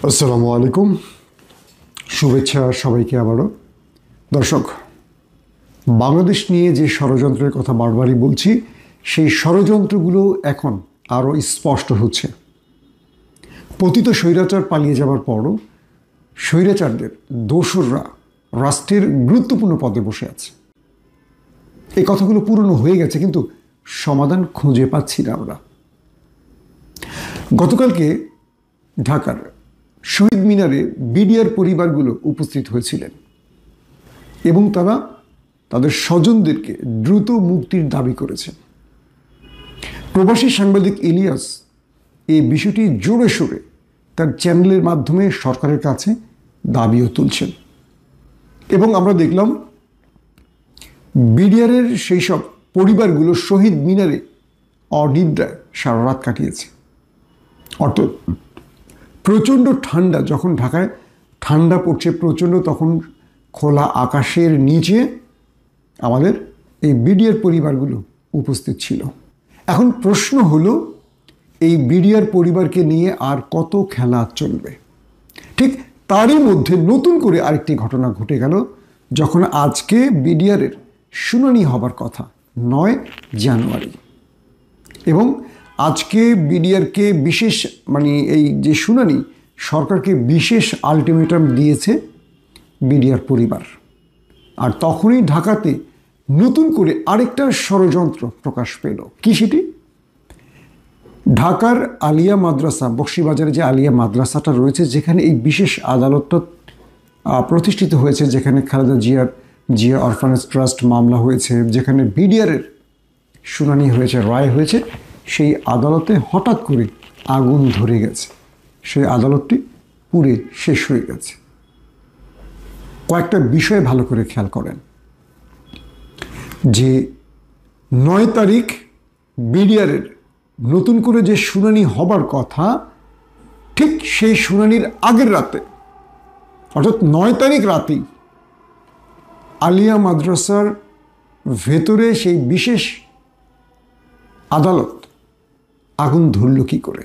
আসসালামু আলাইকুম, শুভেচ্ছা সবাইকে। আবারও দর্শক, বাংলাদেশ নিয়ে যে ষড়যন্ত্রের কথা বারবারই বলছি, সেই ষড়যন্ত্রগুলো এখন আরও স্পষ্ট হচ্ছে। পতিত স্বৈরাচার পালিয়ে যাওয়ার পরও স্বৈরাচারদের দোসররা রাষ্ট্রের গুরুত্বপূর্ণ পদে বসে আছে। এই কথাগুলো পুরনো হয়ে গেছে, কিন্তু সমাধান খুঁজে পাচ্ছি না আমরা। গতকালকে ঢাকার শহীদ মিনারে বিডিআর পরিবারগুলো উপস্থিত হয়েছিলেন এবং তারা তাদের স্বজনদেরকে দ্রুত মুক্তির দাবি করেছেন। প্রবাসী সাংবাদিক ইলিয়াস এই বিষয়টি জোরে সোরে তার চ্যানেলের মাধ্যমে সরকারের কাছে দাবিও তুলছেন এবং আমরা দেখলাম বিডিআরের সেই সব পরিবারগুলো শহীদ মিনারে অনিদ্রায় সারা রাত কাটিয়েছে। অর্থাৎ প্রচণ্ড ঠান্ডা, যখন ঢাকায় ঠান্ডা পড়ছে প্রচণ্ড, তখন খোলা আকাশের নিচে আমাদের এই বিডিআর পরিবারগুলো উপস্থিত ছিল। এখন প্রশ্ন হলো, এই বিডিআর পরিবারকে নিয়ে আর কত খেলা চলবে? ঠিক তারই মধ্যে নতুন করে আরেকটি ঘটনা ঘটে গেল, যখন আজকে বিডিআরের শুনানি হবার কথা 9 জানুয়ারি, এবং আজকে বিডিআরকে বিশেষ এই যে শুনানি, সরকারকে বিশেষ আলটিমেটাম দিয়েছে বিডিআর পরিবার। আর তখনই ঢাকাতে নতুন করে আরেকটা ষড়যন্ত্র প্রকাশ পেল। কি সেটি? ঢাকার আলিয়া মাদ্রাসা, বকশীবাজারে যে আলিয়া মাদ্রাসাটা রয়েছে, যেখানে এই বিশেষ আদালতটা প্রতিষ্ঠিত হয়েছে, যেখানে খালেদা জিয়া অরফানেজ ট্রাস্ট মামলা হয়েছে, যেখানে বিডিআরের শুনানি হয়েছে, রায় হয়েছে, সেই আদালতে হঠাৎ করে আগুন ধরে গেছে। সেই আদালতটি পুড়ে শেষ হয়ে গেছে। কয়েকটা বিষয় ভালো করে খেয়াল করেন যে 9 তারিখ বিডিআরের নতুন করে যে শুনানি হবার কথা, ঠিক সেই শুনানির আগের রাতে, অর্থাৎ 9 তারিখ রাতেই আলিয়া মাদ্রাসার ভেতরে সেই বিশেষ আদালত আগুন ধরল কি করে?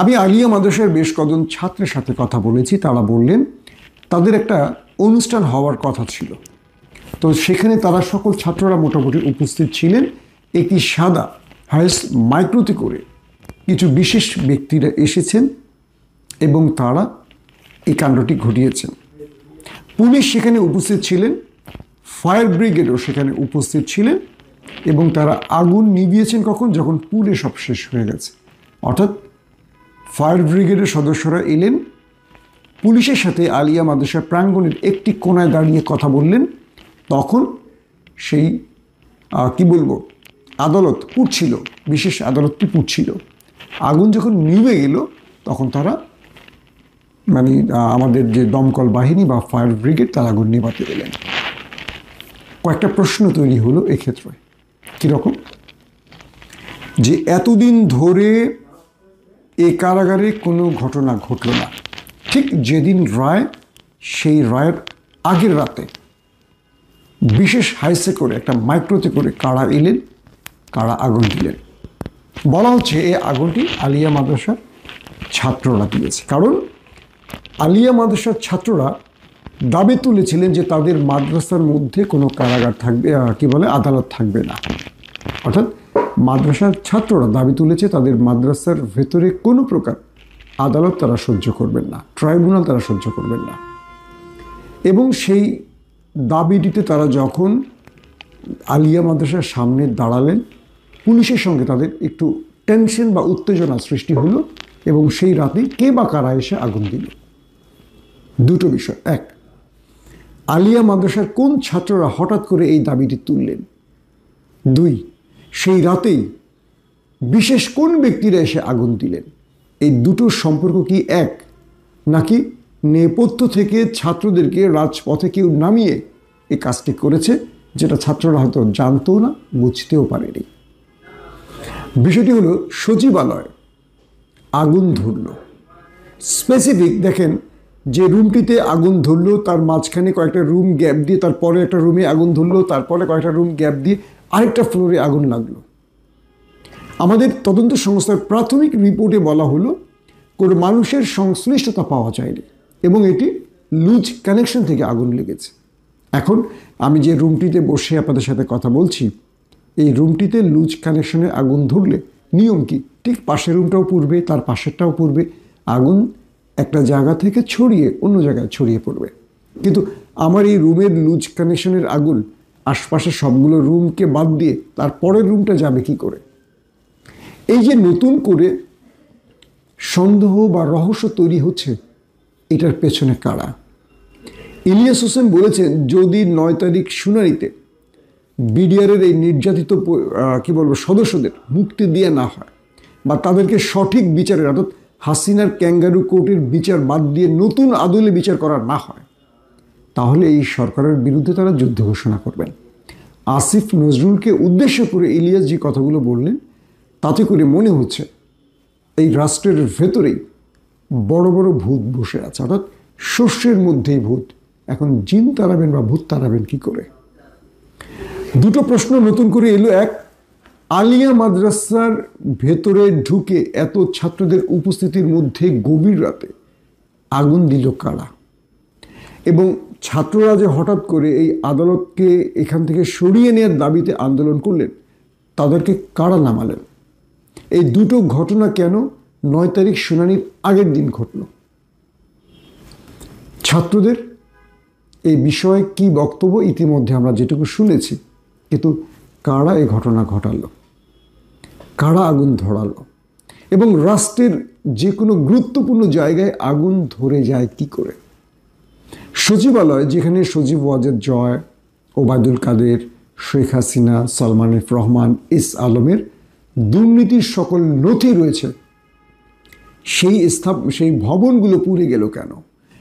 আমি আলিয়া মাদ্রাসার বেশ কজন ছাত্রের সাথে কথা বলেছি। তারা বললেন তাদের একটা অনুষ্ঠান হওয়ার কথা ছিল, তো সেখানে তারা সকল ছাত্ররা মোটামুটি উপস্থিত ছিলেন। একটি সাদা হাইস মাইক্রোতে করে কিছু বিশেষ ব্যক্তিরা এসেছেন এবং তারা এই কাণ্ডটি ঘটিয়েছেন। পুলিশ সেখানে উপস্থিত ছিলেন, ফায়ার ব্রিগেডও সেখানে উপস্থিত ছিলেন এবং তারা আগুন নিভিয়েছেন কখন? যখন পুড়ে সব শেষ হয়ে গেছে। অর্থাৎ ফায়ার ব্রিগেডের সদস্যরা এলেন, পুলিশের সাথে আলিয়া মাদ্রাসা প্রাঙ্গণের একটি কোনায় দাঁড়িয়ে কথা বললেন। তখন সেই আদালত পুড়ছিল, বিশেষ আদালতটি পুড়ছিল। আগুন যখন নিভে গেল, তখন তারা আমাদের যে দমকল বাহিনী বা ফায়ার ব্রিগেড, তারা আগুন নেভাতে এলেন। কয়েকটা প্রশ্ন তৈরি হলো এক্ষেত্রে। কীরকম? যে এতদিন ধরে এ কারাগারে কোনো ঘটনা ঘটল না। ঠিক যেদিন রায়, সেই রায়ের আগের রাতে বিশেষ হাইসে করে, একটা মাইক্রোতে করে কারা এলেন, কারা আগুন দিলেন। বলা হচ্ছে এই আগুনটি আলিয়া মাদ্রাসার ছাত্ররা দিয়েছে। কারণ আলিয়া মাদ্রাসার ছাত্ররা দাবি তুলেছিলেন যে তাদের মাদ্রাসার মধ্যে কোনো কারাগার থাকবে, আদালত থাকবে না। অর্থাৎ মাদ্রাসার ছাত্ররা দাবি তুলেছে তাদের মাদ্রাসার ভেতরে কোনো প্রকার আদালত তারা সহ্য করবেন না, ট্রাইব্যুনাল তারা সহ্য করবেন না। এবং সেই দাবিটিতে তারা যখন আলিয়া মাদ্রাসার সামনে দাঁড়ালেন, পুলিশের সঙ্গে তাদের একটু টেনশন বা উত্তেজনা সৃষ্টি হলো এবং সেই রাতে কে বা কারা এসে আগুন দিল। দুটো বিষয়। এক, আলিয়া মাদ্রাসার কোন ছাত্ররা হঠাৎ করে এই দাবিটি তুললেন? দুই, সেই রাতেই বিশেষ কোন ব্যক্তিরা এসে আগুন দিলেন? এই দুটোর সম্পর্ক কি এক, নাকি নেপথ্য থেকে ছাত্রদেরকে রাজপথে কেউ নামিয়ে এই কাজটি করেছে, যেটা ছাত্ররা হয়তো জানতো না, বুঝতেও পারেনি? বিষয়টি হলো, সচিবালয় আগুন ধরল। স্পেসিফিক দেখেন, যে রুমটিতে আগুন ধরলো তার মাঝখানে কয়েকটা রুম গ্যাপ দিয়ে, তারপরে একটা রুমে আগুন ধরলো, তারপরে কয়েকটা রুম গ্যাপ দিয়ে আরেকটা ফ্লোরে আগুন লাগলো। আমাদের তদন্ত সংস্থার প্রাথমিক রিপোর্টে বলা হলো কোনো মানুষের সংশ্লিষ্টতা পাওয়া যায়নি এবং এটি লুজ কানেকশন থেকে আগুন লেগেছে। এখন আমি যে রুমটিতে বসে আপনাদের সাথে কথা বলছি, এই রুমটিতে লুজ কানেকশনে আগুন ধরলে নিয়ম কি? ঠিক পাশের রুমটাও পুড়বে, তার পাশেরটাও পুড়বে, আগুন একটা জায়গা থেকে ছড়িয়ে অন্য জায়গায় ছড়িয়ে পড়বে। কিন্তু আমার এই রুমের লুজ কানেকশনের আগুন আশপাশের সবগুলো রুমকে বাদ দিয়ে তার পরের রুমটা যাবে কি করে? এই যে নতুন করে সন্দেহ বা রহস্য তৈরি হচ্ছে, এটার পেছনে কারা? ইলিয়াস হোসেন বলেছেন, যদি 9 তারিখ শুনানিতে বিডিআরের এই নির্যাতিত সদস্যদের মুক্তি দিয়ে না হয় বা তাদেরকে সঠিক বিচারের, অর্থাৎ হাসিনার ক্যাঙ্গারু কোর্টের বিচার বাদ দিয়ে নতুন আদলে বিচার করা না হয়, তাহলে এই সরকারের বিরুদ্ধে তারা যুদ্ধ ঘোষণা করবেন। আসিফ নজরুলকে উদ্দেশ্য করে ইলিয়াস যে কথাগুলো বললেন, তাতে করে মনে হচ্ছে এই রাষ্ট্রের ভেতরেই বড় বড় ভূত বসে আছে, অর্থাৎ শস্যের মধ্যেই ভূত। এখন জিন তাড়াবেন বা ভূত তাড়াবেন কি করে? দুটো প্রশ্ন নতুন করে এলো। এক, আলিয়া মাদ্রাসার ভেতরে ঢুকে এত ছাত্রদের উপস্থিতির মধ্যে গভীর রাতে আগুন দিল কারা? এবং ছাত্ররা যে হঠাৎ করে এই আদালতকে এখান থেকে সরিয়ে নেওয়ার দাবিতে আন্দোলন করলেন, তাদেরকে কারা নামালেন? এই দুটো ঘটনা কেন 9 তারিখ শুনানির আগের দিন ঘটল? ছাত্রদের এই বিষয়ে কি বক্তব্য ইতিমধ্যে আমরা যেটুকু শুনেছি, কিন্তু কারা এই ঘটনা ঘটালো, কারা আগুন ধরালো, এবং রাষ্ট্রের যে কোনো গুরুত্বপূর্ণ জায়গায় আগুন ধরে যায় কি করে? সচিবালয়, যেখানে সচিব ওয়াজেদ জয়, ওবায়দুল কাদের, শেখ হাসিনা, সালমান এফ রহমান, এস আলমের দুর্নীতির সকল নথি রয়েছে, সেই ভবনগুলো পুড়ে গেল কেন?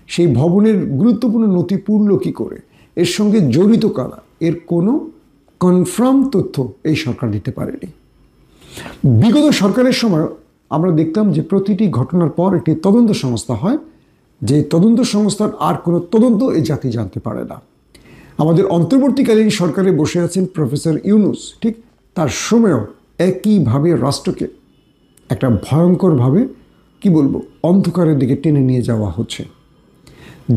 সেই ভবনের গুরুত্বপূর্ণ নথি পুড়ল কি করে? এর সঙ্গে জড়িত কারা? এর কোনো কনফার্ম তথ্য এই সরকার দিতে পারেনি। বিগত সরকারের সময় আমরা দেখতাম যে প্রতিটি ঘটনার পর একটি তদন্ত সংস্থা হয়, যে তদন্ত সংস্থার আর কোনো তদন্ত এই জাতি জানতে পারে না। আমাদের অন্তর্বর্তীকালীন সরকারে বসে আছেন প্রফেসর ইউনূস, ঠিক তার সময়ও একইভাবে রাষ্ট্রকে একটা ভয়ঙ্করভাবে অন্ধকারের দিকে টেনে নিয়ে যাওয়া হচ্ছে।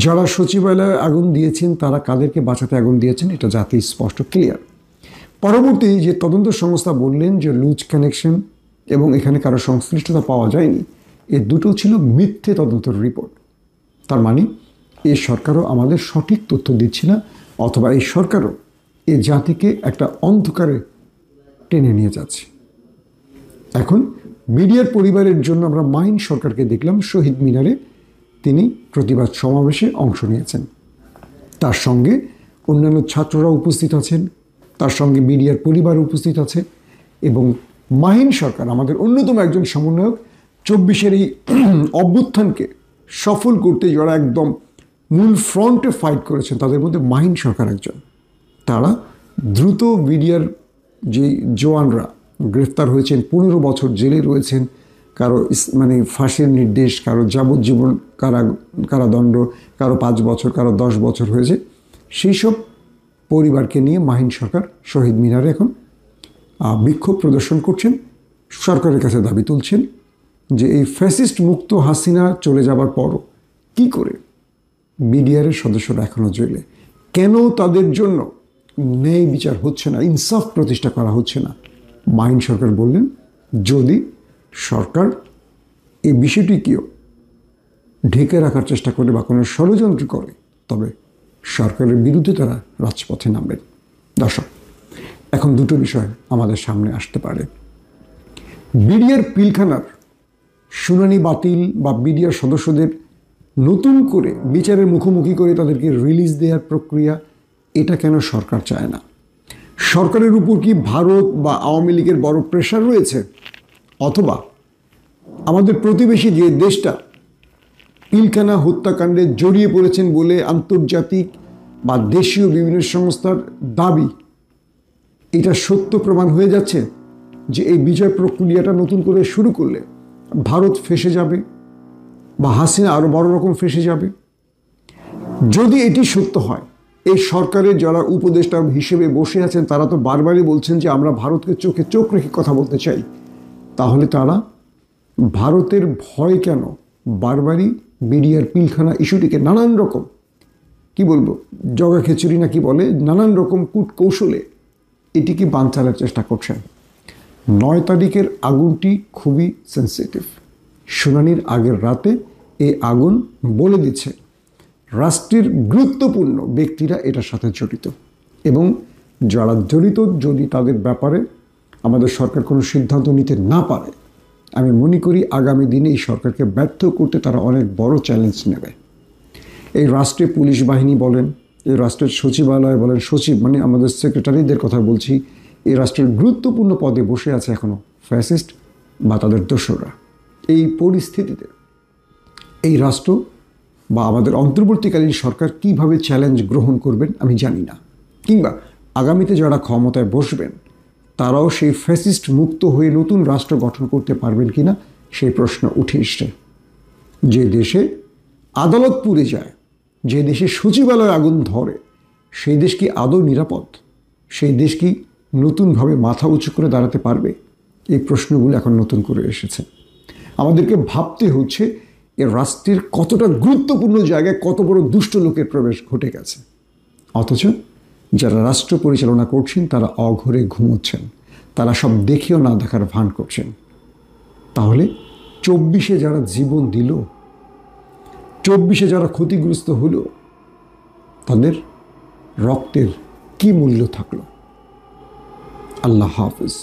যারা সচিবালয়ে আগুন দিয়েছেন তারা কাদেরকে বাঁচাতে আগুন দিয়েছেন, এটা জাতি স্পষ্ট ক্লিয়ার। পরবর্তী যে তদন্ত সংস্থা বললেন যে লুজ কানেকশন এবং এখানে কারো সংশ্লিষ্টতা পাওয়া যায়নি, এ দুটো ছিল মিথ্যে তদন্তের রিপোর্ট। তার মানে এই সরকারও আমাদের সঠিক তথ্য দিচ্ছে না, অথবা এই সরকারও এই জাতিকে একটা অন্ধকারে টেনে নিয়ে যাচ্ছে। এখন মিডিয়ার পরিবারের জন্য আমরা মাহিন সরকারকে দেখলাম শহীদ মিনারে, তিনি প্রতিবাদ সমাবেশে অংশ নিয়েছেন, তার সঙ্গে অন্যান্য ছাত্ররা উপস্থিত আছেন, তার সঙ্গে মিডিয়ার পরিবার উপস্থিত আছে, এবং মাহিন সরকার আমাদের অন্যতম একজন সমন্বয়ক। 24-এর এই অভ্যুত্থানকে সফল করতে যারা একদম মূল ফ্রন্টে ফাইট করেছেন, তাদের মধ্যে মাহিন সরকার একজন। তারা দ্রুত মিডিয়ার যে জওয়ানরা গ্রেফতার হয়েছেন, 15 বছর জেলে রয়েছেন, কারো ফাঁসির নির্দেশ, কারো যাবজ্জীবন কারাদণ্ড, কারো 5 বছর, কারো 10 বছর হয়েছে, সেই সব পরিবারকে নিয়ে মাহিন সরকার শহীদ মিনারে এখন বিক্ষোভ প্রদর্শন করছেন, সরকারের কাছে দাবি তুলছেন যে এই ফ্যাসিস্ট মুক্ত হাসিনা চলে যাবার পরও কি করে বিডিআরের সদস্যরা এখনও জেলে, কেন তাদের জন্য ন্যায় বিচার হচ্ছে না, ইনসাফ প্রতিষ্ঠা করা হচ্ছে না? মাহিন সরকার বললেন, যদি সরকার এই বিষয়টিকেও ঢেকে রাখার চেষ্টা করে বা কোনো ষড়যন্ত্র করে, তবে সরকারের বিরুদ্ধে তারা রাজপথে নামবেন। দর্শক, এখন দুটো বিষয় আমাদের সামনে আসতে পারে। বিডিআর পিলখানার শুনানি বাতিল বা বিডিআর সদস্যদের নতুন করে বিচারের মুখোমুখি করে তাদেরকে রিলিজ দেওয়ার প্রক্রিয়া, এটা কেন সরকার চায় না? সরকারের উপর কি ভারত বা আওয়ামী লীগের বড় প্রেশার রয়েছে? অথবা আমাদের প্রতিবেশী যে দেশটা পিলখানা হত্যাকাণ্ডে জড়িয়ে পড়েছেন বলে আন্তর্জাতিক বা দেশীয় বিভিন্ন সংস্থার দাবি, এটা সত্য প্রমাণ হয়ে যাচ্ছে যে এই বিচার প্রক্রিয়াটা নতুন করে শুরু করলে ভারত ফেঁসে যাবে বা হাসিনা আরও বড় রকম ফেঁসে যাবে। যদি এটি সত্য হয়, এই সরকারের যারা উপদেষ্টা হিসেবে বসে আছেন তারা তো বারবারই বলছেন যে আমরা ভারতকে চোখে চোখ রেখে কথা বলতে চাই, তাহলে তারা ভারতের ভয় কেন বারবারই বিডিআর পিলখানা ইস্যুটিকে নানান রকম কি বলবো জগা খিচুড়ি না কি বলে নানান রকম কূট কৌশলে এটিকে বানচালের চেষ্টা করছেন। 9 তারিখের আগুনটি খুবই সেন্সিটিভ। শুনানির আগের রাতে এই আগুন বলে দিচ্ছে রাষ্ট্রের গুরুত্বপূর্ণ ব্যক্তিরা এটার সাথে জড়িত, এবং যারা জড়িত যদি তাদের ব্যাপারে আমাদের সরকার কোনো সিদ্ধান্ত নিতে না পারে, আমি মনে করি আগামী দিনে এই সরকারকে ব্যর্থ করতে তারা অনেক বড় চ্যালেঞ্জ নেবে। এই রাষ্ট্রে পুলিশ বাহিনী বলেন, এই রাষ্ট্রের সচিবালয় বলেন, সচিব মানে আমাদের সেক্রেটারিদের কথা বলছি, এই রাষ্ট্রের গুরুত্বপূর্ণ পদে বসে আছে এখনও ফ্যাসিস্ট বা তাদের দোসররা। এই পরিস্থিতিতে এই রাষ্ট্র বা আমাদের অন্তর্বর্তীকালীন সরকার কিভাবে চ্যালেঞ্জ গ্রহণ করবেন আমি জানি না, কিংবা আগামীতে যারা ক্ষমতায় বসবেন তারাও সেই ফ্যাসিস্ট মুক্ত হয়ে নতুন রাষ্ট্র গঠন করতে পারবেন কিনা সেই প্রশ্ন উঠে এসছে। যে দেশে আদালত পুড়ে যায়, যে দেশে সচিবালয় আগুন ধরে, সেই দেশ কি আদৌ নিরাপদ? সেই দেশ কি নতুনভাবে মাথা উঁচু করে দাঁড়াতে পারবে? এই প্রশ্নগুলো এখন নতুন করে এসেছে। আমাদেরকে ভাবতে হচ্ছে এ রাষ্ট্রের কতটা গুরুত্বপূর্ণ জায়গায় কত বড় দুষ্ট লোকের প্রবেশ ঘটে গেছে, অথচ যারা রাষ্ট্র পরিচালনা করছেন তারা অঘরে ঘুমোচ্ছেন, তারা সব দেখেও না দেখার ভান করছেন। তাহলে 24-এ যারা জীবন দিল, 24-এ যারা ক্ষতিগ্রস্ত হলো, তাদের রক্তের কি মূল্য থাকলো? আল্লাহ হাফিজ।